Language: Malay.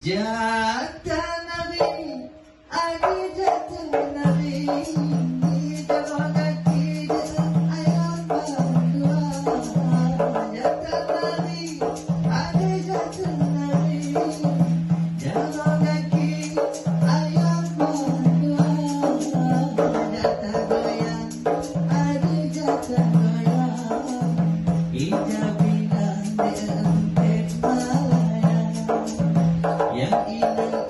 Jatuh Nabi, adi jatuh Nabi, jalan kaki ayam berdua. Jatuh Nabi, adi jatuh Nabi, jalan kaki ayam berdua. Jatuh goyang, adi jatuh goyang, ijab bilang diempit malayang. Yang ini